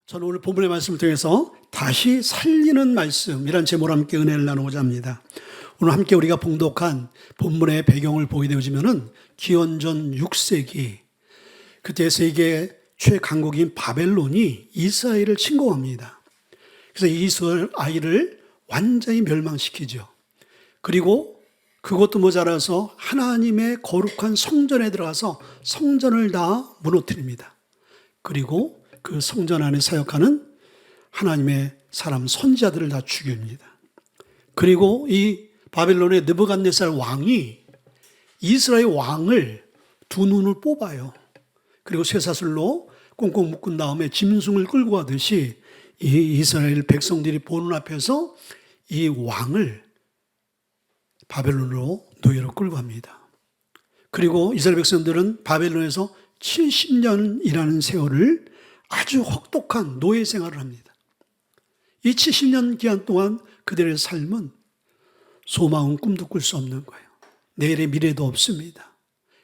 저는 오늘 본문의 말씀을 통해서 다시 살리는 말씀이란 제목으로 함께 은혜를 나누고자 합니다. 오늘 함께 우리가 봉독한 본문의 배경을 보게 되어지면은 기원전 6세기 그때 세계 최강국인 바벨론이 이스라엘을 침공합니다. 그래서 이스라엘을 완전히 멸망시키죠. 그리고 그것도 모자라서 하나님의 거룩한 성전에 들어가서 성전을 다 무너뜨립니다. 그리고 그 성전 안에 사역하는 하나님의 사람 선지자들을 다 죽입니다. 그리고 이 바벨론의 느부갓네살 왕이 이스라엘 왕을 두 눈을 뽑아요. 그리고 쇠사슬로 꽁꽁 묶은 다음에 짐승을 끌고 가듯이 이 이스라엘 백성들이 보는 앞에서 이 왕을 바벨론으로 노예로 끌고 갑니다. 그리고 이스라엘 백성들은 바벨론에서 70년이라는 세월을 아주 혹독한 노예 생활을 합니다. 이 70년 기간 동안 그들의 삶은 소망은 꿈도 꿀 수 없는 거예요. 내일의 미래도 없습니다.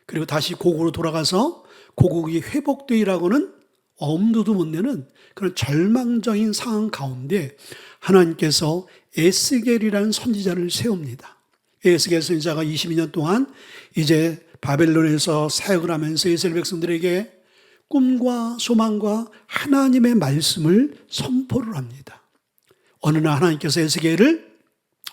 그리고 다시 고국으로 돌아가서 고국이 회복되리라고는 엄두도 못 내는 그런 절망적인 상황 가운데 하나님께서 에스겔이라는 선지자를 세웁니다. 에스겔 선지자가 22년 동안 이제 바벨론에서 사역을 하면서 이스라엘 백성들에게 꿈과 소망과 하나님의 말씀을 선포를 합니다. 어느 날 하나님께서 에스겔을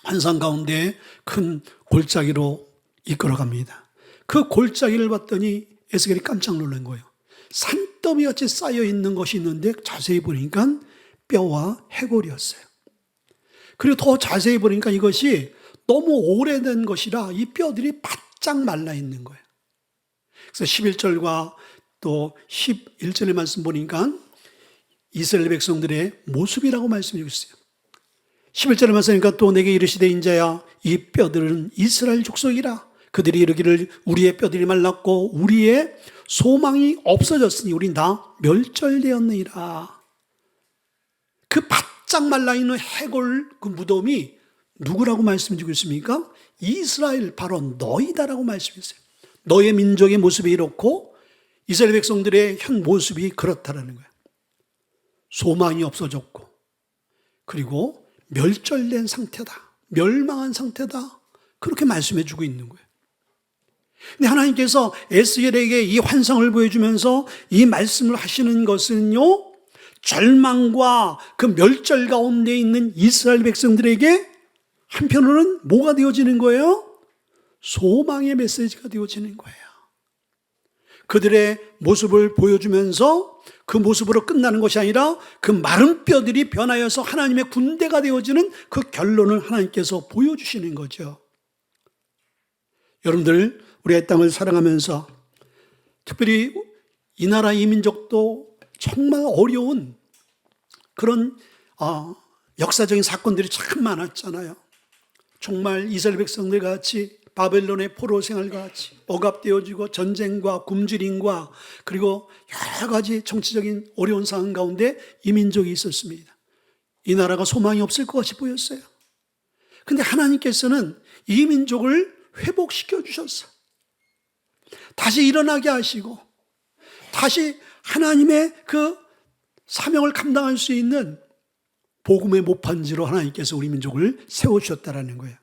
환상 가운데 큰 골짜기로 이끌어갑니다. 그 골짜기를 봤더니 에스겔이 깜짝 놀란 거예요. 산더미같이 쌓여 있는 것이 있는데 자세히 보니까 뼈와 해골이었어요. 그리고 더 자세히 보니까 이것이 너무 오래된 것이라 이 뼈들이 바짝 말라 있는 거예요. 그래서 11절과 또 11절의 말씀 보니까 이스라엘 백성들의 모습이라고 말씀해 주셨어요. 11절의 말씀이니까 또 내게 이르시되 인자야 이 뼈들은 이스라엘 족속이라 그들이 이르기를 우리의 뼈들이 말랐고 우리의 소망이 없어졌으니 우린 다 멸절되었느니라. 그 바짝 말라있는 해골 그 무덤이 누구라고 말씀해 주고 있습니까? 이스라엘 바로 너희다라고 말씀했어요. 너의 민족의 모습이 이렇고 이스라엘 백성들의 현 모습이 그렇다라는 거예요. 소망이 없어졌고 그리고 멸절된 상태다. 멸망한 상태다. 그렇게 말씀해 주고 있는 거예요. 근데 하나님께서 에스겔에게 이 환상을 보여주면서 이 말씀을 하시는 것은요, 절망과 그 멸절 가운데 있는 이스라엘 백성들에게 한편으로는 뭐가 되어지는 거예요? 소망의 메시지가 되어지는 거예요. 그들의 모습을 보여주면서 그 모습으로 끝나는 것이 아니라 그 마른 뼈들이 변하여서 하나님의 군대가 되어지는 그 결론을 하나님께서 보여주시는 거죠. 여러분들, 우리의 땅을 사랑하면서 특별히 이 나라 이 민족도 정말 어려운 그런 역사적인 사건들이 참 많았잖아요. 정말 이스라엘 백성들 같이 바벨론의 포로 생활과 같이 억압되어지고 전쟁과 굶주림과 그리고 여러 가지 정치적인 어려운 상황 가운데 이 민족이 있었습니다. 이 나라가 소망이 없을 것 같이 보였어요. 그런데 하나님께서는 이 민족을 회복시켜 주셨어요. 다시 일어나게 하시고 다시 하나님의 그 사명을 감당할 수 있는 복음의 모판지로 하나님께서 우리 민족을 세워주셨다는 거예요.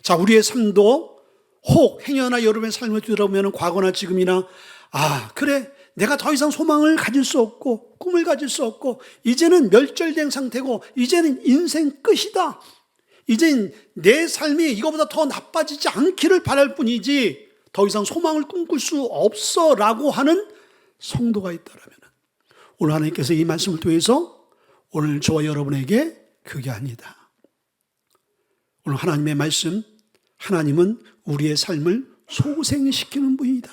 자, 우리의 삶도 혹 행여나 여러분의 삶을 뒤돌아보면 과거나 지금이나 그래 내가 더 이상 소망을 가질 수 없고 꿈을 가질 수 없고 이제는 멸절된 상태고 이제는 인생 끝이다. 이젠 내 삶이 이거보다 더 나빠지지 않기를 바랄 뿐이지 더 이상 소망을 꿈꿀 수 없어 라고 하는 성도가 있다면 오늘 하나님께서 이 말씀을 통해서 오늘 저와 여러분에게 그게 아니다. 오늘 하나님의 말씀, 하나님은 우리의 삶을 소생시키는 분이다.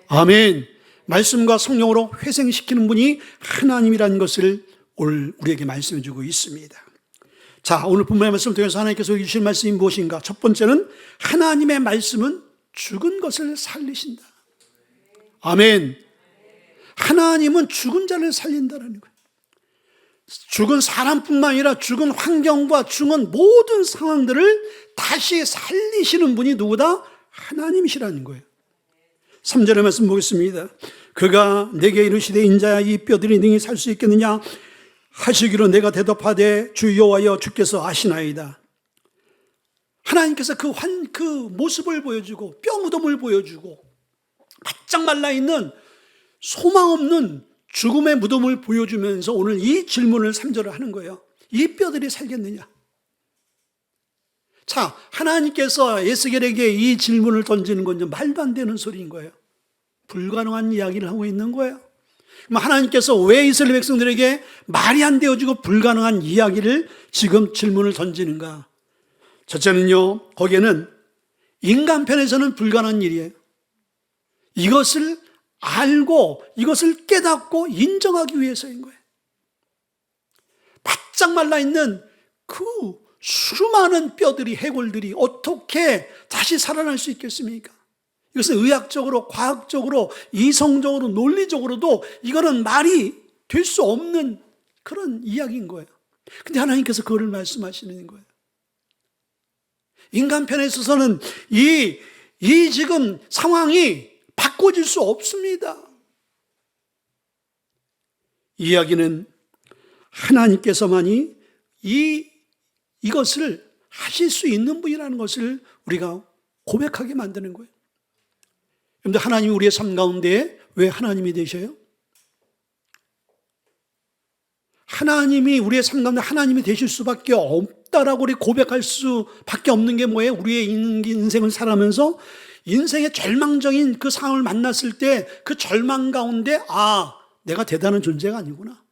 아멘. 말씀과 성령으로 회생시키는 분이 하나님이라는 것을 오늘 우리에게 말씀해 주고 있습니다. 자, 오늘 본문의 말씀을 통해서 하나님께서 주신 말씀이 무엇인가? 첫 번째는 하나님의 말씀은 죽은 것을 살리신다. 아멘. 하나님은 죽은 자를 살린다는 거예요. 죽은 사람뿐만 아니라 죽은 환경과 죽은 모든 상황들을 다시 살리시는 분이 누구다? 하나님이시라는 거예요. 3절의 말씀 보겠습니다. 그가 내게 이르시되 인자야 이 뼈들이 능히 살 수 있겠느냐 하시기로 내가 대답하되 주 여호와여 주께서 아시나이다. 하나님께서 그 모습을 보여주고 뼈 무덤을 보여주고 바짝 말라있는 소망 없는 죽음의 무덤을 보여주면서 오늘 이 질문을 3절을 하는 거예요. 이 뼈들이 살겠느냐? 자, 하나님께서 에스겔에게 이 질문을 던지는 건 좀 말도 안 되는 소리인 거예요. 불가능한 이야기를 하고 있는 거예요. 하나님께서 왜 이스라엘 백성들에게 말이 안 되어지고 불가능한 이야기를 지금 질문을 던지는가? 첫째는요, 거기에는 인간편에서는 불가능한 일이에요. 이것을 알고 이것을 깨닫고 인정하기 위해서인 거예요. 바짝 말라있는 그 수많은 뼈들이, 해골들이 어떻게 다시 살아날 수 있겠습니까? 이것은 의학적으로, 과학적으로, 이성적으로, 논리적으로도 이거는 말이 될 수 없는 그런 이야기인 거예요. 근데 하나님께서 그거를 말씀하시는 거예요. 인간 편에 있어서는 이 지금 상황이 바꿔질 수 없습니다. 이 이야기는 하나님께서만이 이것을 하실 수 있는 분이라는 것을 우리가 고백하게 만드는 거예요. 그런데 하나님이 우리의 삶 가운데 왜 하나님이 되셔요? 하나님이 우리의 삶 가운데 하나님이 되실 수밖에 없다라고 우리 고백할 수밖에 없는 게 뭐예요? 우리의 인생을 살아가면서 인생의 절망적인 그 상황을 만났을 때 그 절망 가운데 내가 대단한 존재가 아니구나.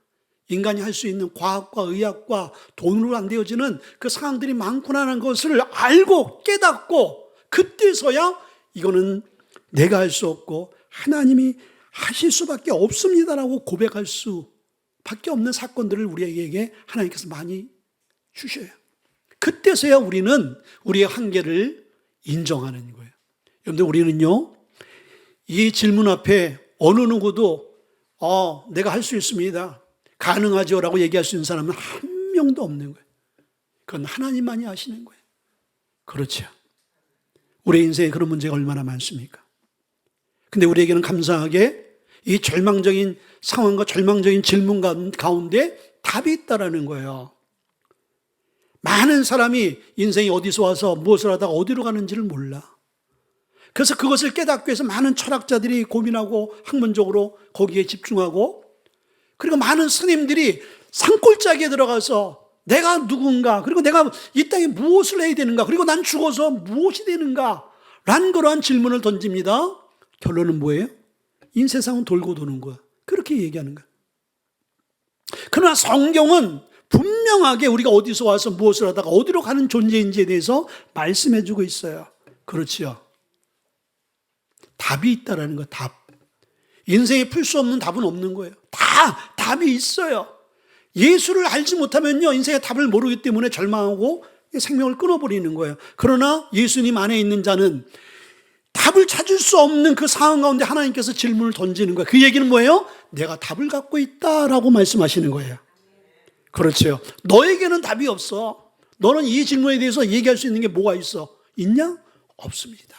인간이 할 수 있는 과학과 의학과 돈으로 안 되어지는 그 상황들이 많구나라는 것을 알고 깨닫고 그때서야 이거는 내가 할 수 없고 하나님이 하실 수밖에 없습니다라고 고백할 수밖에 없는 사건들을 우리에게 하나님께서 많이 주셔요. 그때서야 우리는 우리의 한계를 인정하는 거예요. 여러분들, 우리는요, 이 질문 앞에 어느 누구도 내가 할 수 있습니다, 가능하죠 라고 얘기할 수 있는 사람은 한 명도 없는 거예요. 그건 하나님만이 아시는 거예요. 그렇죠. 우리 인생에 그런 문제가 얼마나 많습니까? 근데 우리에게는 감사하게 이 절망적인 상황과 절망적인 질문 가운데 답이 있다라는 거예요. 많은 사람이 인생이 어디서 와서 무엇을 하다가 어디로 가는지를 몰라. 그래서 그것을 깨닫기 위해서 많은 철학자들이 고민하고 학문적으로 거기에 집중하고, 그리고 많은 스님들이 산골짜기에 들어가서 내가 누군가, 그리고 내가 이 땅에 무엇을 해야 되는가, 그리고 난 죽어서 무엇이 되는가 라는 그러한 질문을 던집니다. 결론은 뭐예요? 인세상은 돌고 도는 거야. 그렇게 얘기하는 거야. 그러나 성경은 분명하게 우리가 어디서 와서 무엇을 하다가 어디로 가는 존재인지에 대해서 말씀해 주고 있어요. 그렇지요. 답이 있다라는 거, 답. 인생에 풀 수 없는 답은 없는 거예요. 다 답이 있어요. 예수를 알지 못하면요, 인생의 답을 모르기 때문에 절망하고 생명을 끊어버리는 거예요. 그러나 예수님 안에 있는 자는 답을 찾을 수 없는 그 상황 가운데 하나님께서 질문을 던지는 거예요. 그 얘기는 뭐예요? 내가 답을 갖고 있다라고 말씀하시는 거예요. 그렇죠. 너에게는 답이 없어. 너는 이 질문에 대해서 얘기할 수 있는 게 뭐가 있어? 있냐? 없습니다.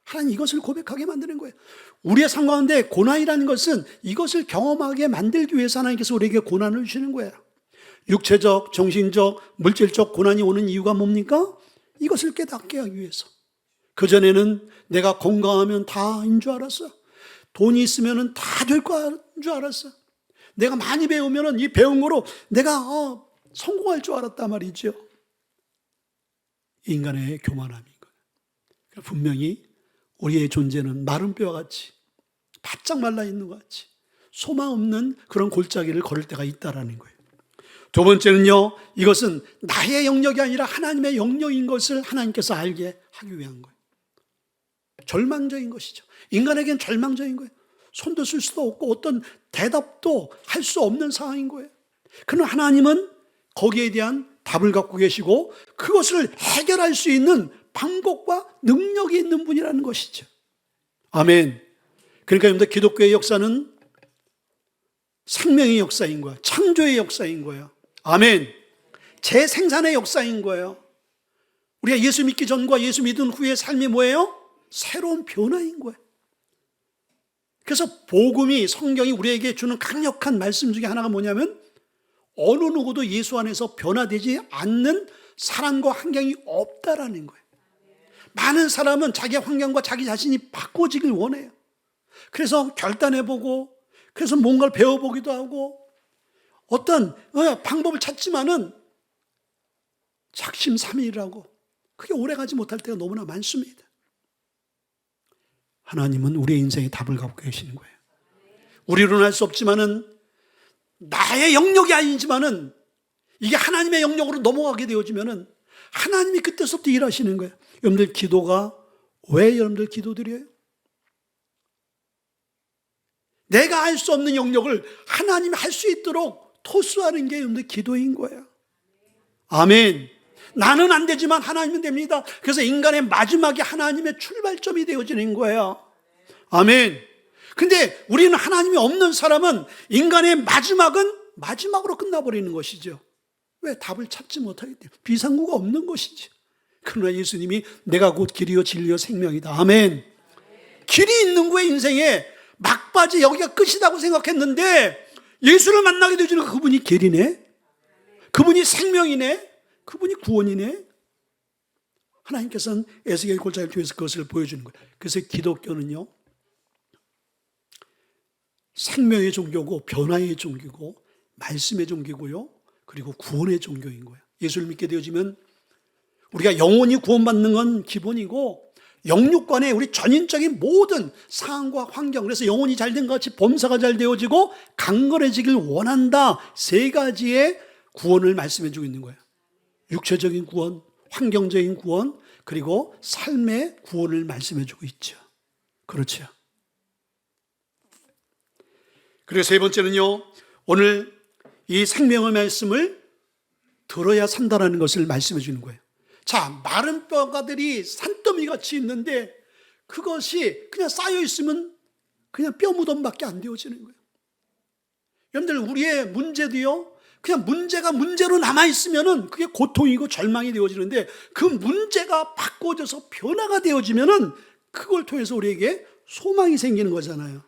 하나님 이것을 고백하게 만드는 거예요. 우리의 삶 가운데 고난이라는 것은 이것을 경험하게 만들기 위해서 하나님께서 우리에게 고난을 주시는 거예요. 육체적, 정신적, 물질적 고난이 오는 이유가 뭡니까? 이것을 깨닫게 하기 위해서. 그전에는 내가 건강하면 다인 줄 알았어. 돈이 있으면 다 될 줄 알았어. 내가 많이 배우면 이 배운 거로 내가 성공할 줄 알았단 말이죠. 인간의 교만함인 거예요. 분명히 우리의 존재는 마른 뼈와 같이 바짝 말라 있는 것 같이 소망 없는 그런 골짜기를 걸을 때가 있다라는 거예요. 두 번째는요, 이것은 나의 영역이 아니라 하나님의 영역인 것을 하나님께서 알게 하기 위한 거예요. 절망적인 것이죠. 인간에게는 절망적인 거예요. 손도 쓸 수도 없고 어떤 대답도 할 수 없는 상황인 거예요. 그러나 하나님은 거기에 대한 답을 갖고 계시고 그것을 해결할 수 있는 방법과 능력이 있는 분이라는 것이죠. 아멘. 그러니까 여러분들, 기독교의 역사는 생명의 역사인 거예요. 창조의 역사인 거예요. 아멘. 재생산의 역사인 거예요. 우리가 예수 믿기 전과 예수 믿은 후의 삶이 뭐예요? 새로운 변화인 거예요. 그래서 복음이, 성경이 우리에게 주는 강력한 말씀 중에 하나가 뭐냐면 어느 누구도 예수 안에서 변화되지 않는 사람과 환경이 없다라는 거예요. 많은 사람은 자기 환경과 자기 자신이 바꿔지길 원해요. 그래서 결단해보고, 그래서 뭔가를 배워보기도 하고, 어떤 방법을 찾지만은 작심삼일이라고 그게 오래가지 못할 때가 너무나 많습니다. 하나님은 우리의 인생에 답을 갖고 계시는 거예요. 우리로는 할 수 없지만은, 나의 영역이 아니지만은 이게 하나님의 영역으로 넘어가게 되어지면은 하나님이 그때서부터 일하시는 거예요. 여러분들 기도가 왜 여러분들 기도드려요? 내가 할 수 없는 영역을 하나님이 할 수 있도록 토스하는 게 여러분들 기도인 거예요. 아멘. 나는 안 되지만 하나님은 됩니다. 그래서 인간의 마지막이 하나님의 출발점이 되어지는 거예요. 아멘. 근데 우리는 하나님이 없는 사람은 인간의 마지막은 마지막으로 끝나버리는 것이죠. 왜? 답을 찾지 못하기 때문에. 비상구가 없는 것이지. 그러나 예수님이 내가 곧 길이요 진리요 생명이다. 아멘. 길이 있는 거예요. 인생에 막바지 여기가 끝이라고 생각했는데 예수를 만나게 되어지는 그분이 길이네, 그분이 생명이네, 그분이 구원이네. 하나님께서는 에스겔 골짜기를 통해서 그것을 보여주는 거예요. 그래서 기독교는요, 생명의 종교고 변화의 종교고 말씀의 종교고요, 그리고 구원의 종교인 거예요. 예수를 믿게 되어지면 우리가 영원히 구원받는 건 기본이고, 영육간의 우리 전인적인 모든 상황과 환경, 그래서 영혼이 잘된 것 같이 범사가 잘 되어지고 강건해지길 원한다, 세 가지의 구원을 말씀해 주고 있는 거예요. 육체적인 구원, 환경적인 구원, 그리고 삶의 구원을 말씀해 주고 있죠. 그렇죠. 그리고 세 번째는요, 오늘 이 생명의 말씀을 들어야 산다라는 것을 말씀해 주는 거예요. 자, 마른 뼈가들이 산더미 같이 있는데 그것이 그냥 쌓여 있으면 그냥 뼈 무덤밖에 안 되어지는 거예요. 여러분들, 우리의 문제도요, 그냥 문제가 문제로 남아있으면은 그게 고통이고 절망이 되어지는데, 그 문제가 바꿔져서 변화가 되어지면은 그걸 통해서 우리에게 소망이 생기는 거잖아요.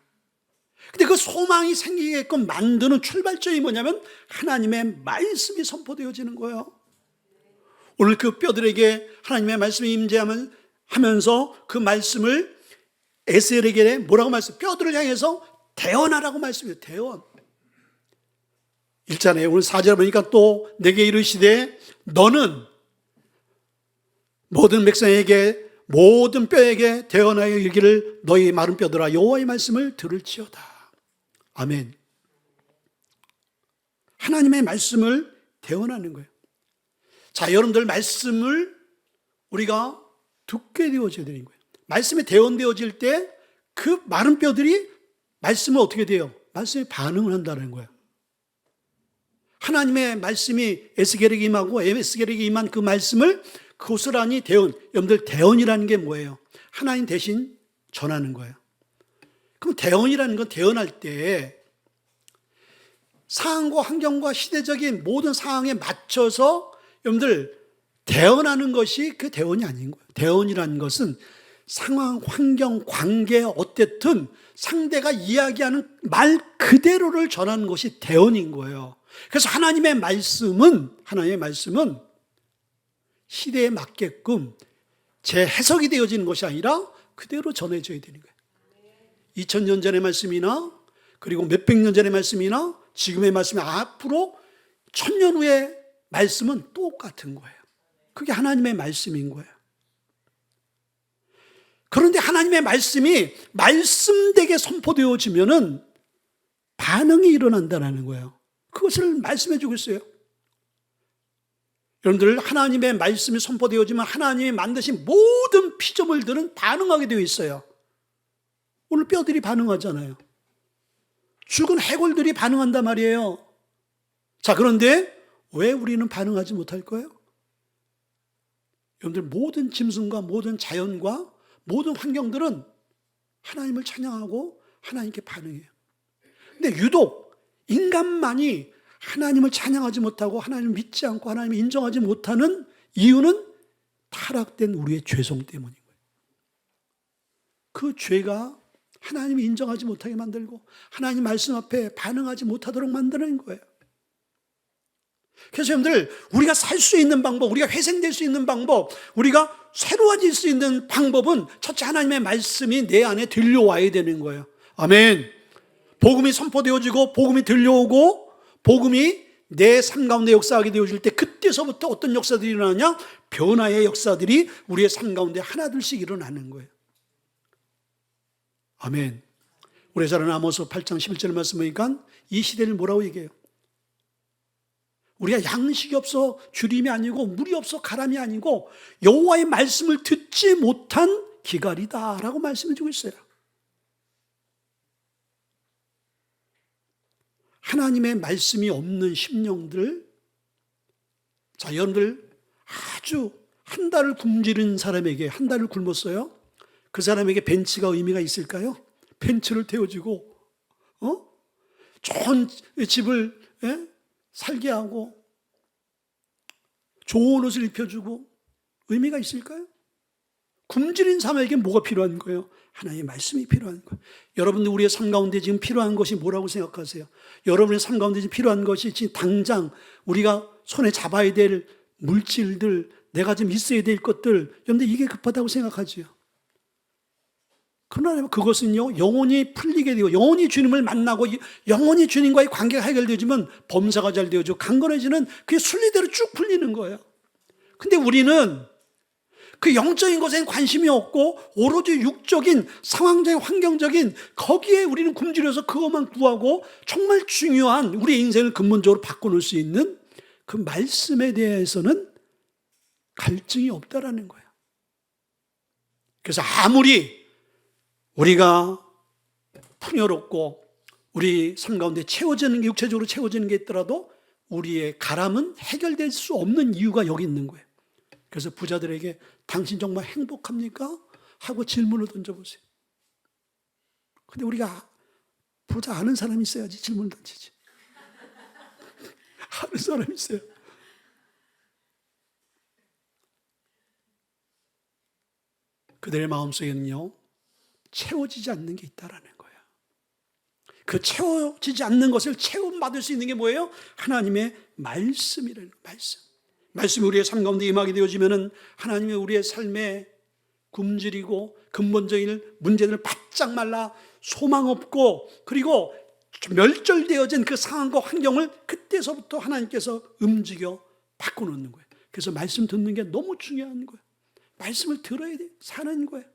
근데 그 소망이 생기게끔 만드는 출발점이 뭐냐면 하나님의 말씀이 선포되어지는 거예요. 오늘 그 뼈들에게 하나님의 말씀이 임재하면서 그 말씀을 에스겔에게 뭐라고 말씀? 뼈들을 향해서 대언하라고 말씀해요. 대언. 1절에 오늘 4절 보니까 또 내게 이르시되 너는 모든 백성에게 모든 뼈에게 대언하여 이르기를 너희 마른 뼈들아 여호와의 말씀을 들을지어다. 아멘. 하나님의 말씀을 대언하는 거예요. 자, 여러분들, 말씀을 우리가 듣게 되어져야 되는 거예요. 말씀이 대언되어질 때 그 마른 뼈들이 말씀을 어떻게 돼요? 말씀에 반응을 한다는 거예요. 하나님의 말씀이 에스겔에게 임하고 에스겔에게 임한 그 말씀을 고스란히 대언. 여러분들, 대언이라는 게 뭐예요? 하나님 대신 전하는 거예요. 그럼 대언이라는 건 대언할 때 상황과 환경과 시대적인 모든 상황에 맞춰서 여러분들 대언하는 것이 그 대언이 아닌 거예요. 대언이라는 것은 상황, 환경, 관계 어쨌든 상대가 이야기하는 말 그대로를 전하는 것이 대언인 거예요. 그래서 하나님의 말씀은 시대에 맞게끔 재해석이 되어지는 것이 아니라 그대로 전해져야 되는 거예요. 2000년 전의 말씀이나 그리고 몇백 년 전의 말씀이나 지금의 말씀이 앞으로 1000년 후의 말씀은 똑같은 거예요. 그게 하나님의 말씀인 거예요. 그런데 하나님의 말씀이 말씀되게 선포되어지면은 반응이 일어난다는 거예요. 그것을 말씀해 주고 있어요. 여러분들, 하나님의 말씀이 선포되어지면 하나님이 만드신 모든 피조물들은 반응하게 되어 있어요. 오늘 뼈들이 반응하잖아요. 죽은 해골들이 반응한단 말이에요. 자, 그런데 왜 우리는 반응하지 못할 거예요? 여러분들, 모든 짐승과 모든 자연과 모든 환경들은 하나님을 찬양하고 하나님께 반응해요. 근데 유독 인간만이 하나님을 찬양하지 못하고 하나님을 믿지 않고 하나님을 인정하지 못하는 이유는 타락된 우리의 죄성 때문인 거예요. 그 죄가 하나님이 인정하지 못하게 만들고 하나님 말씀 앞에 반응하지 못하도록 만드는 거예요. 그래서 여러분들, 우리가 살 수 있는 방법, 우리가 회생될 수 있는 방법, 우리가 새로워질 수 있는 방법은 첫째, 하나님의 말씀이 내 안에 들려와야 되는 거예요. 아멘. 복음이 선포되어지고 복음이 들려오고 복음이 내 삶 가운데 역사하게 되어질 때, 그때서부터 어떤 역사들이 일어나냐? 변화의 역사들이 우리의 삶 가운데 하나둘씩 일어나는 거예요. 아멘. 우리 잘 아는 아모스 8장 11절 말씀 보니까 이 시대를 뭐라고 얘기해요? 우리가 양식이 없어 주림이 아니고 물이 없어 가람이 아니고 여호와의 말씀을 듣지 못한 기갈이다라고 말씀해 주고 있어요. 하나님의 말씀이 없는 심령들, 자, 여러분들 아주 한 달을 굶주린 사람에게, 한 달을 굶었어요. 그 사람에게 벤츠가 의미가 있을까요? 벤츠를 태워주고 좋은 집을 살게 하고 좋은 옷을 입혀주고 의미가 있을까요? 굶주린 사람에게 뭐가 필요한 거예요? 하나님의 말씀이 필요한 거예요. 여러분들, 우리의 삶 가운데 지금 필요한 것이 뭐라고 생각하세요? 여러분의 삶 가운데 지금 필요한 것이 지금 당장 우리가 손에 잡아야 될 물질들, 내가 지금 있어야 될 것들, 여러분들 이게 급하다고 생각하지요. 그러나 그것은요, 영원히 풀리게 되고 영원히 주님을 만나고 영원히 주님과의 관계가 해결되어지면 범사가 잘 되어지고 강건해지는 그게 순리대로 쭉 풀리는 거예요. 근데 우리는 그 영적인 것에는 관심이 없고 오로지 육적인 상황적인 환경적인 거기에 우리는 굶주려서 그것만 구하고 정말 중요한 우리의 인생을 근본적으로 바꿔놓을 수 있는 그 말씀에 대해서는 갈증이 없다라는 거예요. 그래서 아무리 우리가 풍요롭고 우리 삶 가운데 채워지는 게, 육체적으로 채워지는 게 있더라도 우리의 가람은 해결될 수 없는 이유가 여기 있는 거예요. 그래서 부자들에게 당신 정말 행복합니까? 하고 질문을 던져보세요. 근데 우리가 부자 아는 사람이 있어야지 질문을 던지지. 아는 사람이 있어요. 그들의 마음속에는요, 채워지지 않는 게 있다라는 거예요. 그 채워지지 않는 것을 체험받을 수 있는 게 뭐예요? 하나님의 말씀이라는 거예요. 말씀이 우리의 삶 가운데 임하게 되어지면은 하나님의 우리의 삶에 굶주리고 근본적인 문제들을 바짝 말라 소망 없고 그리고 멸절되어진 그 상황과 환경을 그때서부터 하나님께서 움직여 바꿔놓는 거예요. 그래서 말씀 듣는 게 너무 중요한 거예요. 말씀을 들어야 돼, 사는 거예요.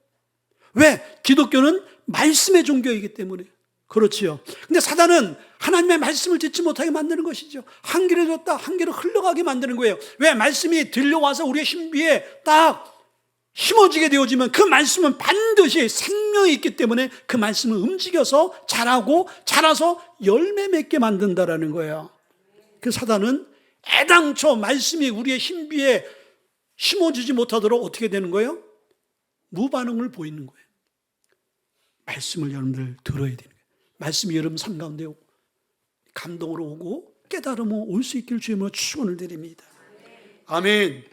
왜? 기독교는 말씀의 종교이기 때문에. 그렇지요. 근데 사단은 하나님의 말씀을 듣지 못하게 만드는 것이죠. 한계를 줬다, 한계로 흘러가게 만드는 거예요. 왜? 말씀이 들려와서 우리의 신비에 딱 심어지게 되어지면 그 말씀은 반드시 생명이 있기 때문에 그 말씀을 움직여서 자라고 자라서 열매 맺게 만든다라는 거예요. 그 사단은 애당초 말씀이 우리의 신비에 심어지지 못하도록 어떻게 되는 거예요? 무반응을 보이는 거예요. 말씀을 여러분들 들어야 되는 거예요. 말씀이 여러분 삶 가운데 감동으로 오고 깨달음으로 올 수 있기를 주님으로 축원을 드립니다. 아멘.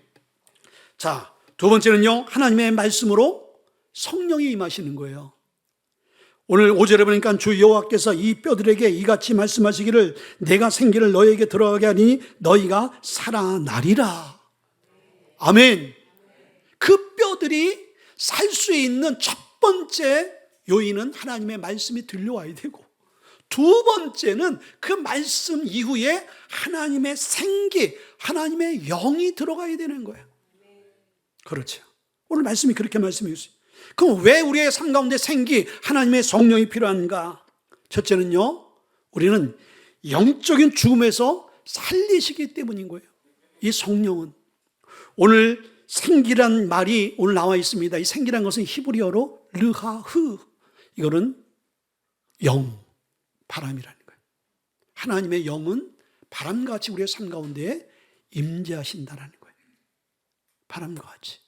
자, 두 번째는요, 하나님의 말씀으로 성령이 임하시는 거예요. 오늘 5절에 보니까 주 여호와께서 이 뼈들에게 이같이 말씀하시기를 내가 생기를 너희에게 들어가게 하니 너희가 살아나리라. 아멘. 그 뼈들이 살 수 있는 첫 번째 요인은 하나님의 말씀이 들려와야 되고, 두 번째는 그 말씀 이후에 하나님의 생기, 하나님의 영이 들어가야 되는 거예요. 그렇죠. 오늘 말씀이 그렇게 말씀해 주세요. 그럼 왜 우리의 삶 가운데 생기, 하나님의 성령이 필요한가? 첫째는요, 우리는 영적인 죽음에서 살리시기 때문인 거예요. 이 성령은. 오늘 생기란 말이 오늘 나와 있습니다. 이 생기란 것은 히브리어로 르하흐, 이거는 영, 바람이라는 거예요. 하나님의 영은 바람같이 우리의 삶 가운데 임재하신다라는 거예요. 바람과 같이.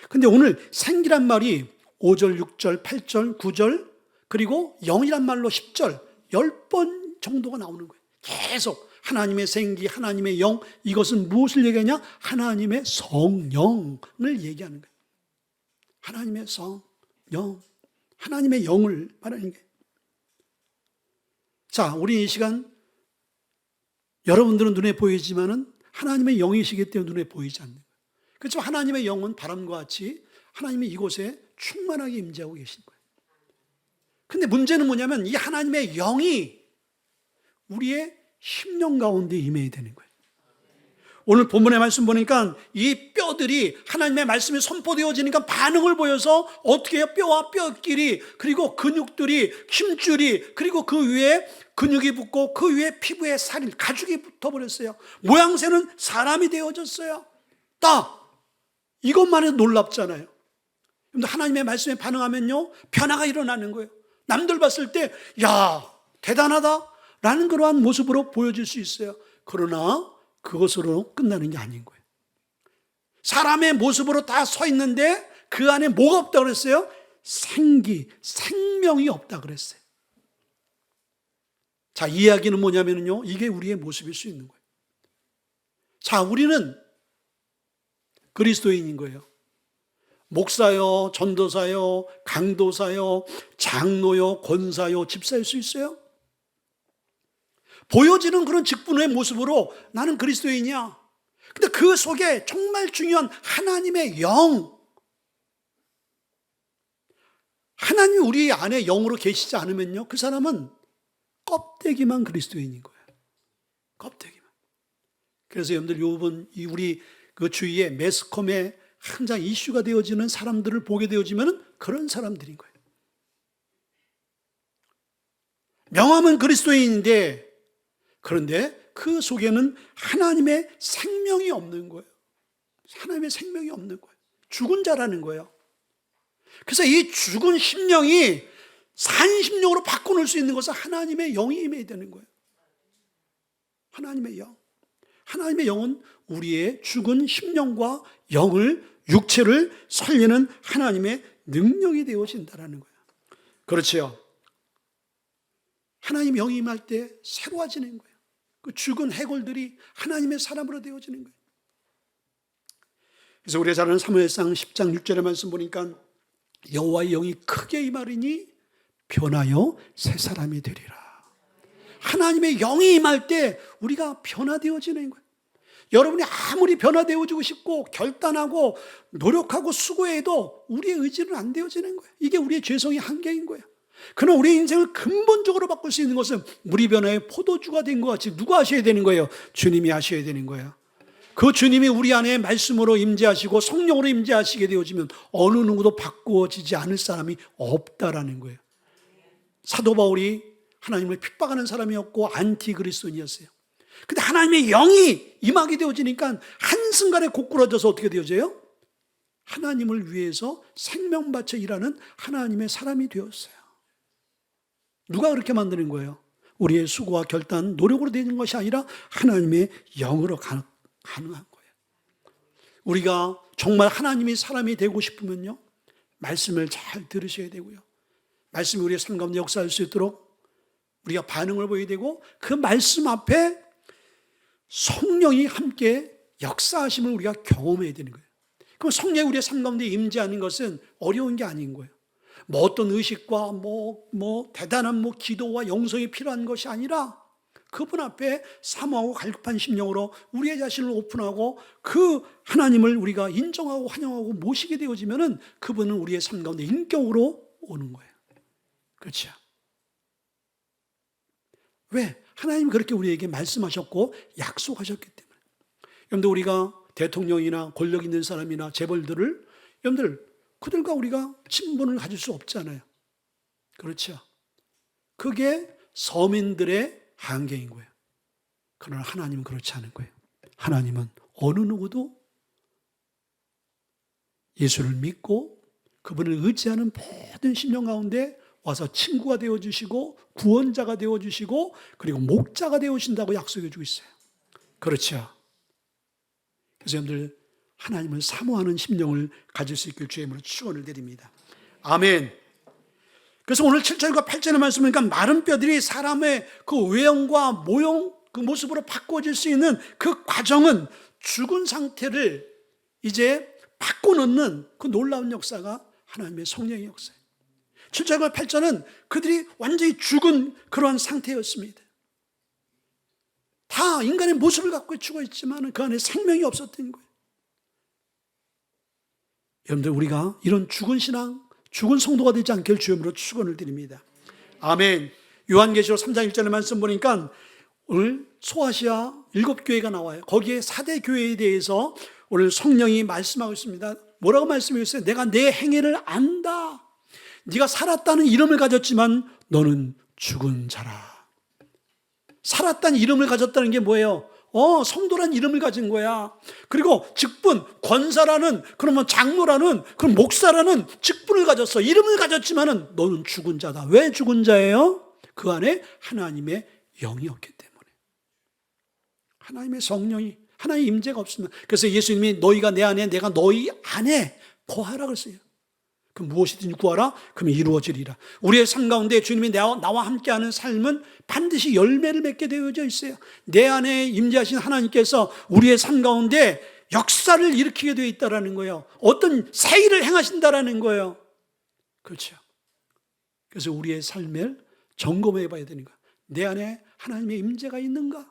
근데 오늘 생기란 말이 5절, 6절, 8절, 9절 그리고 영이란 말로 10절 10번 정도가 나오는 거예요. 계속 하나님의 생기, 하나님의 영, 이것은 무엇을 얘기하냐? 하나님의 성령을 얘기하는 거예요. 하나님의 성령, 하나님의 영을 말하는 게. 자, 우리 이 시간 여러분들은 눈에 보이지만은 하나님의 영이시기 때문에 눈에 보이지 않는 거예요. 그렇지만 하나님의 영은 바람과 같이 하나님이 이곳에 충만하게 임재하고 계신 거예요. 근데 문제는 뭐냐면 이 하나님의 영이 우리의 심령 가운데 임해야 되는 거예요. 오늘 본문의 말씀 보니까 이 뼈들이 하나님의 말씀이 선포되어지니까 반응을 보여서 어떻게 해요? 뼈와 뼈끼리, 그리고 근육들이, 힘줄이, 그리고 그 위에 근육이 붙고 그 위에 피부에 살이, 가죽이 붙어버렸어요. 모양새는 사람이 되어졌어요. 이것만 해도 놀랍잖아요. 근데 하나님의 말씀에 반응하면요, 변화가 일어나는 거예요. 남들 봤을 때 야, 대단하다 라는 그러한 모습으로 보여질 수 있어요. 그러나 그것으로 끝나는 게 아닌 거예요. 사람의 모습으로 다 서 있는데 그 안에 뭐가 없다고 그랬어요? 생명이 없다고 그랬어요. 자, 이 이야기는 뭐냐면요, 이게 우리의 모습일 수 있는 거예요. 자, 우리는 그리스도인인 거예요. 목사요, 전도사요, 강도사요, 장로요, 권사요, 집사일 수 있어요? 보여지는 그런 직분의 모습으로 나는 그리스도인이야. 근데 그 속에 정말 중요한 하나님의 영, 하나님이 우리 안에 영으로 계시지 않으면요, 그 사람은 껍데기만 그리스도인인 거예요. 껍데기만. 그래서 여러분들 요번 우리 그 주위에 매스컴에 항상 이슈가 되어지는 사람들을 보게 되어지면 그런 사람들인 거예요. 명함은 그리스도인인데, 그런데 그 속에는 하나님의 생명이 없는 거예요. 하나님의 생명이 없는 거예요. 죽은 자라는 거예요. 그래서 이 죽은 심령이 산 심령으로 바꿔놓을 수 있는 것은 하나님의 영이 임해야 되는 거예요. 하나님의 영. 하나님의 영은 우리의 죽은 심령과 영을, 육체를 살리는 하나님의 능력이 되어진다는 거예요. 그렇죠. 하나님 영이 임할 때 새로워지는 거예요. 그 죽은 해골들이 하나님의 사람으로 되어지는 거예요. 그래서 우리가 잘 아는 사무엘상 10장 6절의 말씀 보니까 여호와의 영이 크게 임하리니 변하여 새 사람이 되리라. 하나님의 영이 임할 때 우리가 변화되어지는 거예요. 여러분이 아무리 변화되어지고 싶고 결단하고 노력하고 수고해도 우리의 의지는 안 되어지는 거예요. 이게 우리의 죄성의 한계인 거예요. 그러나 우리의 인생을 근본적으로 바꿀 수 있는 것은 물이 변화의 포도주가 된 것 같이 누가 하셔야 되는 거예요? 주님이 하셔야 되는 거예요. 그 주님이 우리 안에 말씀으로 임재하시고 성령으로 임재하시게 되어지면 어느 누구도 바꾸어지지 않을 사람이 없다라는 거예요. 사도 바울이 하나님을 핍박하는 사람이었고 안티그리스도인이었어요. 근데 하나님의 영이 임하게 되어지니까 한순간에 고꾸라져서 어떻게 되어져요? 하나님을 위해서 생명바쳐 일하는 하나님의 사람이 되었어요. 누가 그렇게 만드는 거예요? 우리의 수고와 결단, 노력으로 되는 것이 아니라 하나님의 영으로 가능한 거예요. 우리가 정말 하나님의 사람이 되고 싶으면요, 말씀을 잘 들으셔야 되고요, 말씀이 우리의 삶 가운데 역사할 수 있도록 우리가 반응을 보여야 되고, 그 말씀 앞에 성령이 함께 역사하심을 우리가 경험해야 되는 거예요. 그럼 성령이 우리의 삶 가운데 임재하는 것은 어려운 게 아닌 거예요. 뭐 어떤 의식과 대단한 기도와 영성이 필요한 것이 아니라 그분 앞에 사모하고 갈급한 심령으로 우리의 자신을 오픈하고 그 하나님을 우리가 인정하고 환영하고 모시게 되어지면은 그분은 우리의 삶 가운데 인격으로 오는 거예요. 그렇죠? 왜? 하나님 그렇게 우리에게 말씀하셨고 약속하셨기 때문에. 여러분들, 우리가 대통령이나 권력 있는 사람이나 재벌들을, 여러분들 그들과 우리가 친분을 가질 수 없잖아요. 그렇죠? 그게 서민들의 한계인 거예요. 그러나 하나님은 그렇지 않은 거예요. 하나님은 어느 누구도 예수를 믿고 그분을 의지하는 모든 심령 가운데 와서 친구가 되어주시고 구원자가 되어주시고 그리고 목자가 되어주신다고 약속해주고 있어요. 그렇죠? 그래서 여러분들, 하나님을 사모하는 심령을 가질 수 있길 주의 이름으로 축원을 드립니다. 아멘. 그래서 오늘 7절과 8절의 말씀이니까 마른 뼈들이 사람의 그 외형과 모형, 그 모습으로 바꿔질 수 있는 그 과정은 죽은 상태를 이제 바꿔놓는 그 놀라운 역사가 하나님의 성령의 역사예요. 7절과 8절은 그들이 완전히 죽은 그러한 상태였습니다. 다 인간의 모습을 갖고 죽어 있지만 그 안에 생명이 없었던 거예요. 여러분들, 우리가 이런 죽은 신앙, 죽은 성도가 되지 않길 주님으로 축원을 드립니다. 아멘. 요한계시록 3장 1절의 말씀 보니까 오늘 소아시아 7교회가 나와요. 거기에 4대 교회에 대해서 오늘 성령이 말씀하고 있습니다. 뭐라고 말씀하고 있어요? 내가 내 행위를 안다. 네가 살았다는 이름을 가졌지만 너는 죽은 자라. 살았다는 이름을 가졌다는 게 뭐예요? 성도란 이름을 가진 거야. 그리고 직분, 권사라는, 그러면 장로라는, 그럼 목사라는 직분을 가졌어. 이름을 가졌지만은 너는 죽은 자다. 왜 죽은 자예요? 그 안에 하나님의 영이 없기 때문에. 하나님의 성령이, 하나님의 임재가 없으면. 그래서 예수님이 너희가 내 안에, 내가 너희 안에 거하라 그랬어요. 그럼 무엇이든지 구하라, 그러면 이루어지리라. 우리의 삶 가운데 주님이 나와 함께하는 삶은 반드시 열매를 맺게 되어져 있어요. 내 안에 임재하신 하나님께서 우리의 삶 가운데 역사를 일으키게 되어 있다는 거예요. 어떤 새 일을 행하신다는 거예요. 그렇죠. 그래서 우리의 삶을 점검해 봐야 되는 거예요. 내 안에 하나님의 임재가 있는가?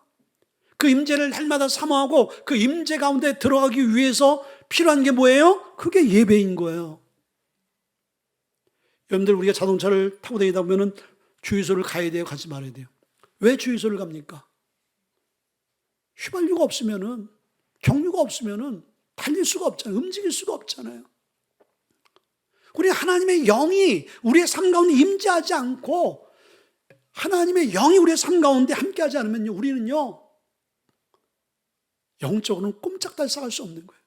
그 임재를 날마다 사모하고 그 임재 가운데 들어가기 위해서 필요한 게 뭐예요? 그게 예배인 거예요. 여러분들, 우리가 자동차를 타고 다니다 보면은 주유소를 가야 돼요? 가지 말아야 돼요? 왜 주유소를 갑니까? 휘발유가 없으면은, 경유가 없으면은 달릴 수가 없잖아요. 움직일 수가 없잖아요. 우리 하나님의 영이 우리의 삶 가운데 임재하지 않고 하나님의 영이 우리의 삶 가운데 함께하지 않으면요, 우리는요 영적으로는 꼼짝달싹할 수 없는 거예요.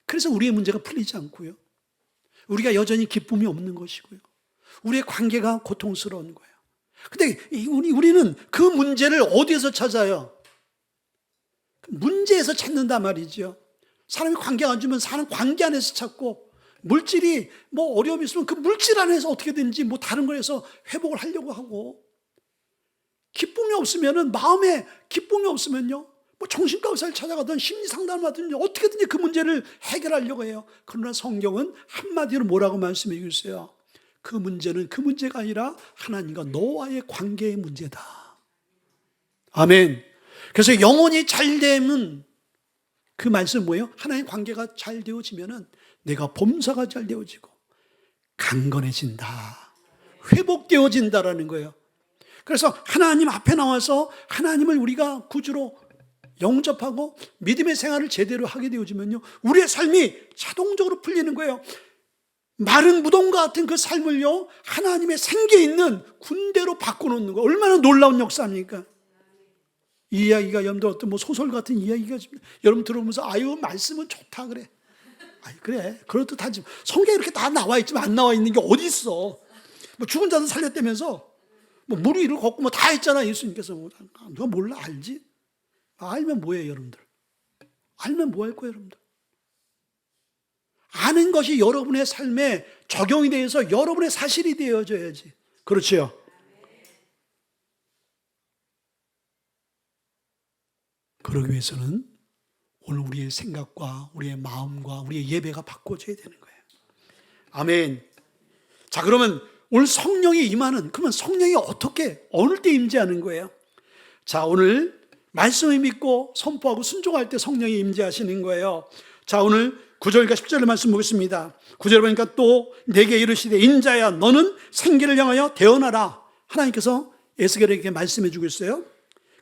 그래서 우리의 문제가 풀리지 않고요, 우리가 여전히 기쁨이 없는 것이고요, 우리의 관계가 고통스러운 거예요. 근데 우리는 그 문제를 어디에서 찾아요? 문제에서 찾는단 말이죠. 사람이 관계가 안 주면 사람 관계 안에서 찾고, 물질이 뭐 어려움이 있으면 그 물질 안에서 어떻게든지 뭐 다른 거에서 회복을 하려고 하고, 기쁨이 없으면은, 마음에 기쁨이 없으면요, 뭐 정신과 의사를 찾아가든 심리 상담을 하든 어떻게든지 그 문제를 해결하려고 해요. 그러나 성경은 한마디로 뭐라고 말씀해 주세요? 그 문제는 그 문제가 아니라 하나님과 너와의 관계의 문제다. 아멘. 그래서 영혼이 잘 되면, 그 말씀은 뭐예요? 하나님 관계가 잘 되어지면은 내가 범사가 잘 되어지고 강건해진다, 회복되어진다라는 거예요. 그래서 하나님 앞에 나와서 하나님을 우리가 구주로 영접하고 믿음의 생활을 제대로 하게 되어지면요, 우리의 삶이 자동적으로 풀리는 거예요. 마른 무덤과 같은 그 삶을요, 하나님의 생기 있는 군대로 바꿔놓는 거예요. 얼마나 놀라운 역사입니까? 이 이야기가 여러분들 어떤 뭐 소설 같은 이야기가 여러분 들어보면서 아유 말씀은 좋다 그래. 아니 그래, 그렇듯하지. 성경에 이렇게 다 나와 있지만 안 나와 있는 게 어디 있어? 뭐 죽은 자도 살렸다면서 뭐 물 위를 걷고 뭐 다 했잖아 예수님께서. 누가 몰라? 알지? 알면 뭐예요 여러분들? 알면 뭐 할 거예요 여러분들? 아는 것이 여러분의 삶에 적용이 되어서 여러분의 사실이 되어져야지. 그렇죠? 그러기 위해서는 오늘 우리의 생각과 우리의 마음과 우리의 예배가 바꿔져야 되는 거예요. 아멘. 자, 그러면 오늘 성령이 임하는, 그러면 성령이 어떻게, 어느 때 임재하는 거예요? 자, 오늘 말씀을 믿고 선포하고 순종할 때 성령이 임재하시는 거예요. 자, 오늘 9절과 10절의 말씀 보겠습니다. 9절 보니까 또 내게 이르시되 인자야 너는 생기를 향하여 대언하라. 하나님께서 에스겔에게 말씀해 주고 있어요.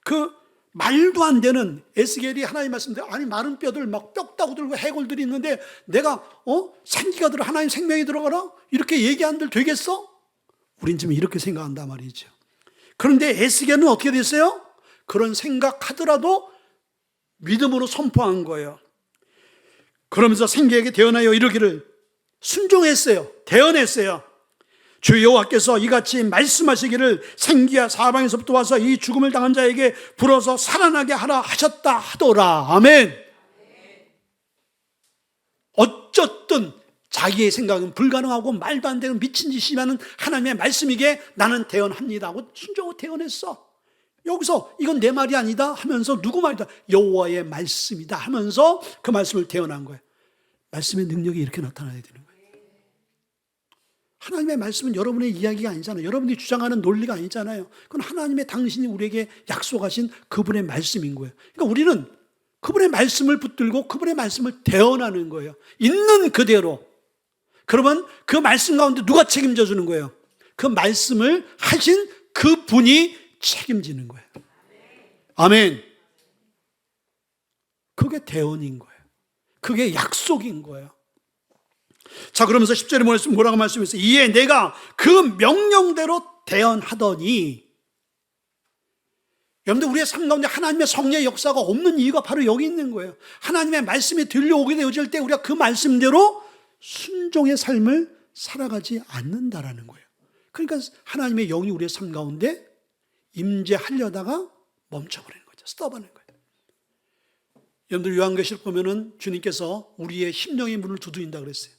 그 말도 안 되는, 에스겔이 하나님 말씀대로, 아니 마른 뼈들 막 뼈다구 들고 해골들이 있는데 내가 생기가 들어, 하나님 생명이 들어가라 이렇게 얘기한들 되겠어? 우린 지금 이렇게 생각한단 말이죠. 그런데 에스겔은 어떻게 됐어요? 그런 생각하더라도 믿음으로 선포한 거예요. 그러면서 생기에게 대언하여 이르기를, 순종했어요. 대언했어요. 주 여호와께서 이같이 말씀하시기를 생기야 사방에서부터 와서 이 죽음을 당한 자에게 불어서 살아나게 하라 하셨다 하더라. 아멘. 어쨌든 자기의 생각은 불가능하고 말도 안 되는 미친 짓이라는 하나님의 말씀이기에 나는 대언합니다 하고 순종하고 대언했어. 여기서 이건 내 말이 아니다 하면서 누구 말이다? 여호와의 말씀이다 하면서 그 말씀을 대언한 거예요. 말씀의 능력이 이렇게 나타나야 되는 거예요. 하나님의 말씀은 여러분의 이야기가 아니잖아요. 여러분이 주장하는 논리가 아니잖아요. 그건 하나님의 당신이 우리에게 약속하신 그분의 말씀인 거예요. 그러니까 우리는 그분의 말씀을 붙들고 그분의 말씀을 대언하는 거예요. 있는 그대로. 그러면 그 말씀 가운데 누가 책임져 주는 거예요? 그 말씀을 하신 그분이 책임지는 거예요. 아멘. 그게 대언인 거예요. 그게 약속인 거예요. 자, 그러면서 10절에 뭐라고 말씀했어요? 이에 내가 그 명령대로 대언하더니, 여러분들 우리의 삶 가운데 하나님의 성령의 역사가 없는 이유가 바로 여기 있는 거예요. 하나님의 말씀이 들려오게 되어질 때 우리가 그 말씀대로 순종의 삶을 살아가지 않는다라는 거예요. 그러니까 하나님의 영이 우리의 삶 가운데 임재하려다가 멈춰버리는 거죠. 스톱하는 거예요. 여러분들 요한계시록 보면은 주님께서 우리의 심령의 문을 두드린다 그랬어요.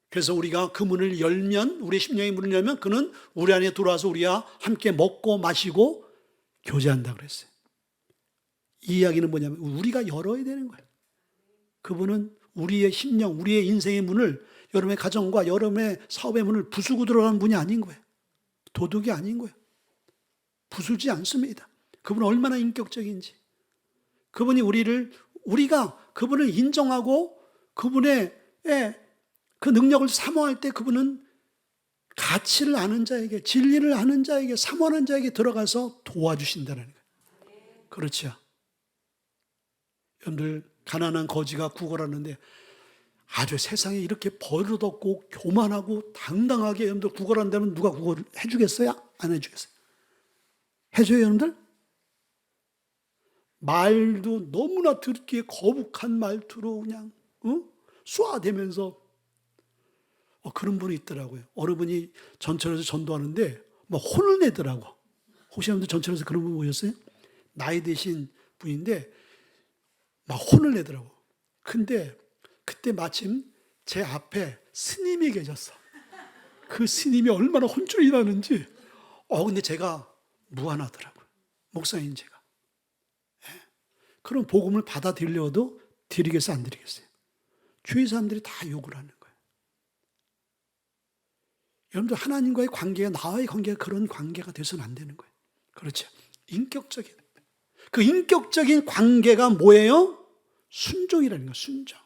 그래서 우리가 그 문을 열면, 우리의 심령의 문을 열면 그는 우리 안에 들어와서 우리와 함께 먹고 마시고 교제한다 그랬어요. 이 이야기는 뭐냐면 우리가 열어야 되는 거예요. 그분은 우리의 심령, 우리의 인생의 문을, 여러분의 가정과 여러분의 사업의 문을 부수고 들어가는 분이 아닌 거예요. 도둑이 아닌 거예요. 부수지 않습니다. 그분은 얼마나 인격적인지. 그분이 우리가 그분을 인정하고 그분의 그 능력을 사모할 때 그분은 가치를 아는 자에게, 진리를 아는 자에게, 사모하는 자에게 들어가서 도와주신다는 거예요. 그렇죠. 여러분들 가난한 거지가 구걸하는데 아주 세상에 이렇게 버릇없고 교만하고 당당하게 여러분들 구걸한다면 누가 구걸을 해주겠어요? 안 해주겠어요? 해줘요 여러분들? 말도 너무나 듣기에 거북한 말투로 그냥 쏴대면서 그런 분이 있더라고요. 어느 분이 전철에서 전도하는데 막 혼을 내더라고. 혹시 여러분들 전철에서 그런 분 보셨어요? 나이 드신 분인데 막 혼을 내더라고. 근데 그때 마침 제 앞에 스님이 계셨어. 그 스님이 얼마나 혼쭐이 나는지. 근데 제가 무안하더라고요. 목사인 제가. 그런 복음을 받아들여도 드리겠어요, 안 드리겠어요? 주위 사람들이 다 욕을 하는 거예요. 여러분들 하나님과의 관계가, 나와의 관계가 그런 관계가 돼서는 안 되는 거예요. 그렇죠. 인격적인. 그 인격적인 관계가 뭐예요? 순종이라는 거예요. 순종.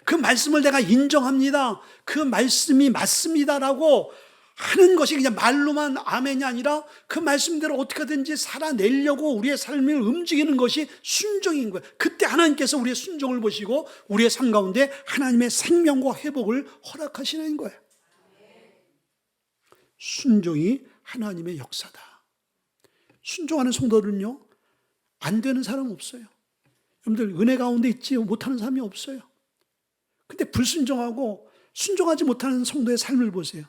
그 말씀을 내가 인정합니다. 그 말씀이 맞습니다라고 하는 것이 그냥 말로만 아멘이 아니라 그 말씀대로 어떻게든지 살아내려고 우리의 삶을 움직이는 것이 순종인 거예요. 그때 하나님께서 우리의 순종을 보시고 우리의 삶 가운데 하나님의 생명과 회복을 허락하시는 거예요. 순종이 하나님의 역사다. 순종하는 성도들은요, 안 되는 사람 없어요. 여러분들 은혜 가운데 있지 못하는 사람이 없어요. 근데 불순종하고 순종하지 못하는 성도의 삶을 보세요.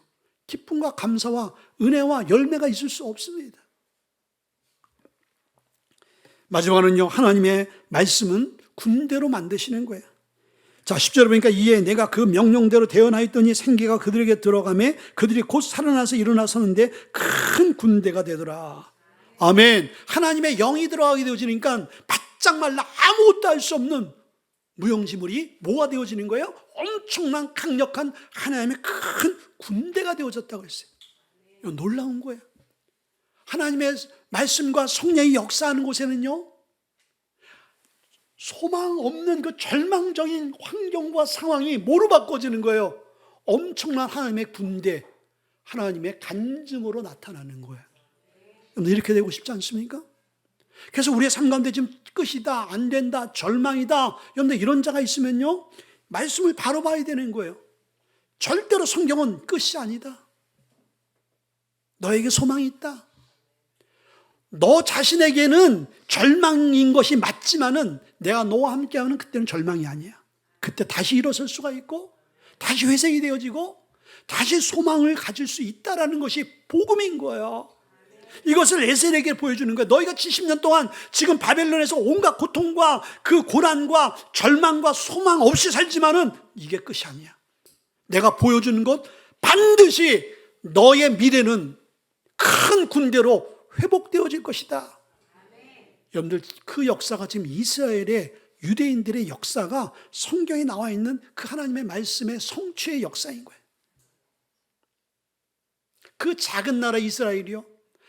기쁨과 감사와 은혜와 열매가 있을 수 없습니다. 마지막으로는요, 하나님의 말씀은 군대로 만드시는 거예요. 자, 10절에 보니까 이에 내가 그 명령대로 대언하였더니 생기가 그들에게 들어가매 그들이 곧 살아나서 일어나서는데 큰 군대가 되더라. 아멘. 하나님의 영이 들어가게 되어지니까 바짝 말라 아무것도 할 수 없는 무용지물이 뭐가 되어지는 거예요? 엄청난 강력한 하나님의 큰 군대가 되어졌다고 했어요. 이거 놀라운 거예요. 하나님의 말씀과 성령이 역사하는 곳에는요, 소망 없는 그 절망적인 환경과 상황이 뭐로 바꿔지는 거예요? 엄청난 하나님의 군대, 하나님의 간증으로 나타나는 거예요. 이렇게 되고 싶지 않습니까? 그래서 우리의 삶 가운데 지금 끝이다, 안 된다, 절망이다, 여러분들 이런 자가 있으면요, 말씀을 바로 봐야 되는 거예요. 절대로 성경은 끝이 아니다. 너에게 소망이 있다. 너 자신에게는 절망인 것이 맞지만은 내가 너와 함께하는 그때는 절망이 아니야. 그때 다시 일어설 수가 있고 다시 회생이 되어지고 다시 소망을 가질 수 있다라는 것이 복음인 거예요. 이것을 에셀에게 보여주는 거예요. 너희가 70년 동안 지금 바벨론에서 온갖 고통과 그 고난과 절망과 소망 없이 살지만은 이게 끝이 아니야. 내가 보여주는 것 반드시 너의 미래는 큰 군대로 회복되어질 것이다. 여러분들 그 역사가 지금 이스라엘에 유대인들의 역사가 성경에 나와 있는 그 하나님의 말씀의 성취의 역사인 거예요. 그 작은 나라 이스라엘이요,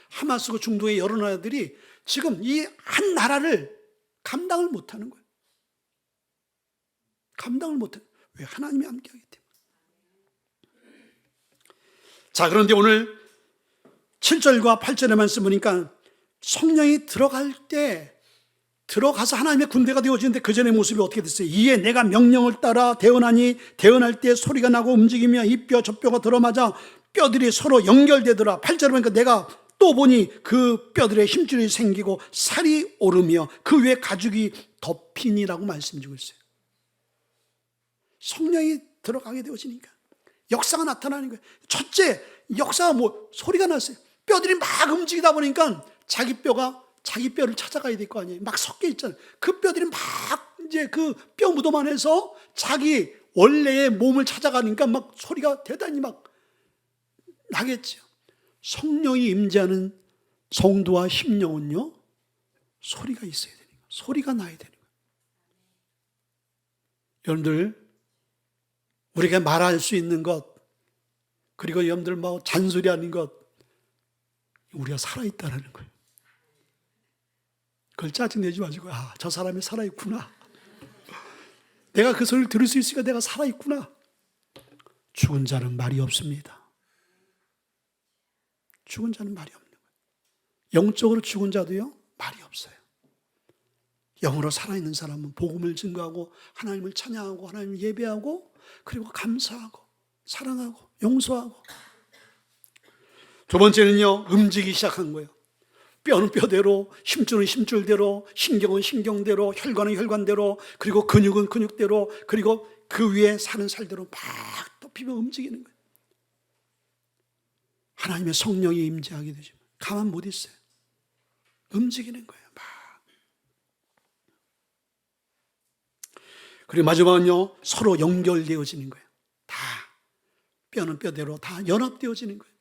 하마스고 중동의 여러 나라들이 지금 이 한 나라를 감당을 못하는 거예요. 감당을 못해요. 왜? 하나님이 함께하기 때문에. 자, 그런데 오늘 7절과 8절의 말씀 보니까 성령이 들어가서 하나님의 군대가 되어지는데 그 전의 모습이 어떻게 됐어요? 이에 내가 명령을 따라 대언하니 대언할 때 소리가 나고 움직이며 이 뼈 저 뼈가 들어맞아 뼈들이 서로 연결되더라. 8절에 보니까 내가 또 보니 그 뼈들에 힘줄이 생기고 살이 오르며 그 위에 가죽이 덮이니라고 말씀해주고 있어요. 성령이 들어가게 되어지니까 역사가 나타나는 거예요. 첫째, 역사가 소리가 났어요. 뼈들이 막 움직이다 보니까 자기 뼈를 찾아가야 될 거 아니에요. 막 섞여 있잖아요. 그 뼈들이 막 이제 그 뼈 무덤 안에서 자기 원래의 몸을 찾아가니까 막 소리가 대단히 막 나겠죠. 성령이 임재하는 성도와 심령은요, 소리가 있어야 되는 거예요. 소리가 나야 되는 거예요. 여러분들, 우리가 말할 수 있는 것, 그리고 여러분들 잔소리하는 것, 우리가 살아있다는 거예요. 그걸 짜증내지 마시고, 저 사람이 살아있구나. 내가 그 소리를 들을 수 있으니까 내가 살아있구나. 죽은 자는 말이 없습니다. 죽은 자는 말이 없는 거예요. 영적으로 죽은 자도요, 말이 없어요. 영으로 살아있는 사람은 복음을 증거하고 하나님을 찬양하고 하나님을 예배하고 그리고 감사하고 사랑하고 용서하고. 두 번째는요, 움직이기 시작한 거예요. 뼈는 뼈대로, 힘줄은 힘줄대로, 신경은 신경대로, 혈관은 혈관대로, 그리고 근육은 근육대로, 그리고 그 위에 사는 살대로 막 덮이며 움직이는 거예요. 하나님의 성령이 임재하게 되죠. 가만 못 있어요. 움직이는 거예요. 막. 그리고 마지막은요, 서로 연결되어지는 거예요. 다 뼈는 뼈대로 다 연합되어지는 거예요.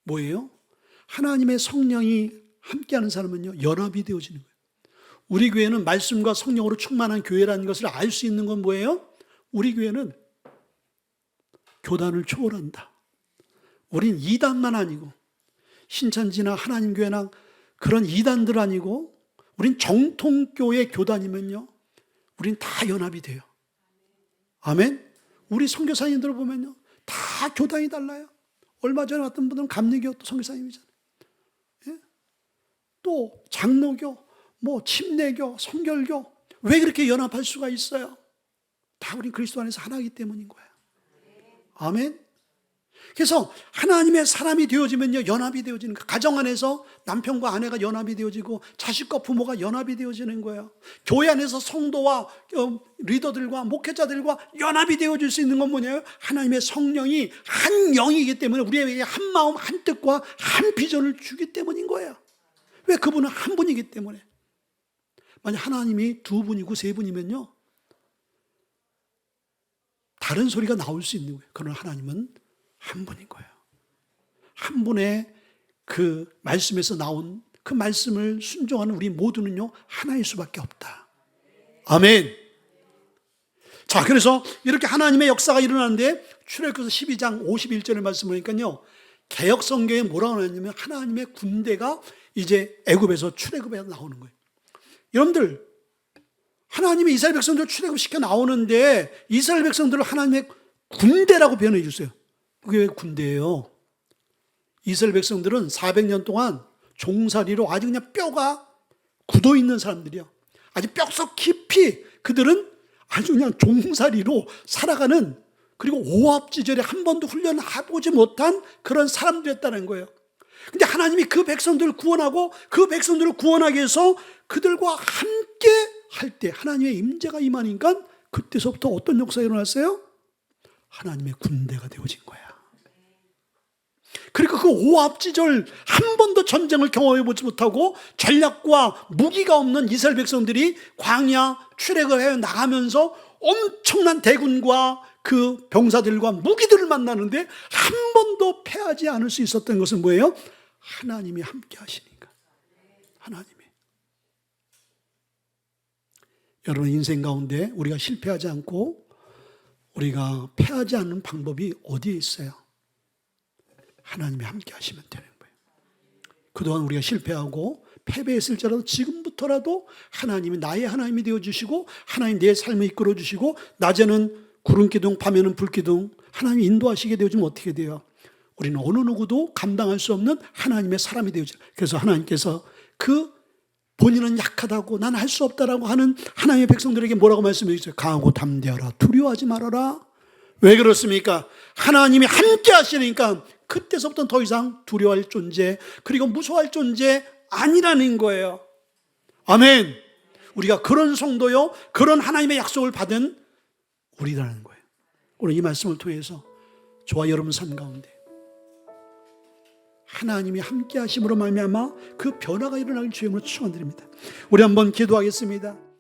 뭐예요? 하나님의 성령이 함께하는 사람은요, 연합이 되어지는 거예요. 우리 교회는 말씀과 성령으로 충만한 교회라는 것을 알 수 있는 건 뭐예요? 우리 교회는 교단을 초월한다. 우린 이단만 아니고 신천지나 하나님교회나 그런 이단들 아니고 우린 정통교회 교단이면요, 우린 다 연합이 돼요. 아멘? 우리 선교사님들 보면요, 다 교단이 달라요. 얼마 전에 왔던 분들은 감리교 또 선교사님이잖아요. 예? 또 장로교, 침례교, 성결교. 왜 그렇게 연합할 수가 있어요? 다 우리 그리스도 안에서 하나이기 때문인 거예요. 아멘? 그래서 하나님의 사람이 되어지면요, 연합이 되어지는 거예요. 가정 안에서 남편과 아내가 연합이 되어지고 자식과 부모가 연합이 되어지는 거예요. 교회 안에서 성도와 리더들과 목회자들과 연합이 되어질 수 있는 건 뭐냐요? 하나님의 성령이 한 영이기 때문에 우리에게 한 마음, 한 뜻과 한 비전을 주기 때문인 거예요. 왜? 그분은 한 분이기 때문에. 만약 하나님이 두 분이고 세 분이면요, 다른 소리가 나올 수 있는 거예요. 그러나 하나님은 한 분인 거예요. 한 분의 그 말씀에서 나온 그 말씀을 순종하는 우리 모두는요, 하나일 수밖에 없다. 아멘. 자, 그래서 이렇게 하나님의 역사가 일어나는데 출애굽기서 12장 51절의 말씀 보니까요, 개역 성경에 뭐라고 하냐면 하나님의 군대가 이제 애굽에서 출애굽에 나오는 거예요. 여러분들, 하나님이 이스라엘 백성들을 출애굽시켜 나오는데 이스라엘 백성들을 하나님의 군대라고 표현해 주세요. 그게 왜 군대예요? 이스라엘 백성들은 400년 동안 종살이로 아주 그냥 뼈가 굳어 있는 사람들이야. 아주 뼛속 깊이 그들은 아주 그냥 종살이로 살아가는, 그리고 오합지졸에 한 번도 훈련해보지 못한 그런 사람들이었다는 거예요. 근데 하나님이 그 백성들을 구원하고 그 백성들을 구원하기 위해서 그들과 함께 할 때 하나님의 임재가 임하니까 그때서부터 어떤 역사가 일어났어요? 하나님의 군대가 되어진 거야. 그리고 그 오합지졸 한 번도 전쟁을 경험해보지 못하고 전략과 무기가 없는 이스라엘 백성들이 광야 출애굽해 나가면서 엄청난 대군과 그 병사들과 무기들을 만나는데 한 번도 패하지 않을 수 있었던 것은 뭐예요? 하나님이 함께 하시니까. 하나님이. 여러분 인생 가운데 우리가 실패하지 않고 우리가 패하지 않는 방법이 어디에 있어요? 하나님이 함께 하시면 되는 거예요. 그동안 우리가 실패하고 패배했을지라도 지금부터라도 하나님이 나의 하나님이 되어주시고 하나님 내 삶을 이끌어주시고 낮에는 구름기둥 밤에는 불기둥 하나님이 인도하시게 되어지면 어떻게 돼요? 우리는 어느 누구도 감당할 수 없는 하나님의 사람이 되어져요. 그래서 하나님께서 그 본인은 약하다고 나는 할 수 없다라고 하는 하나님의 백성들에게 뭐라고 말씀해 주세요? 강하고 담대하라. 두려워하지 말아라. 왜 그렇습니까? 하나님이 함께 하시니까 그때서부터 더 이상 두려워할 존재 그리고 무서워할 존재 아니라는 거예요. 아멘. 우리가 그런 성도요 그런 하나님의 약속을 받은 우리라는 거예요. 오늘 이 말씀을 통해서 저와 여러분 삶 가운데 하나님이 함께 하심으로 말미암아 그 변화가 일어나길 주님으로 축원드립니다. 우리 한번 기도하겠습니다.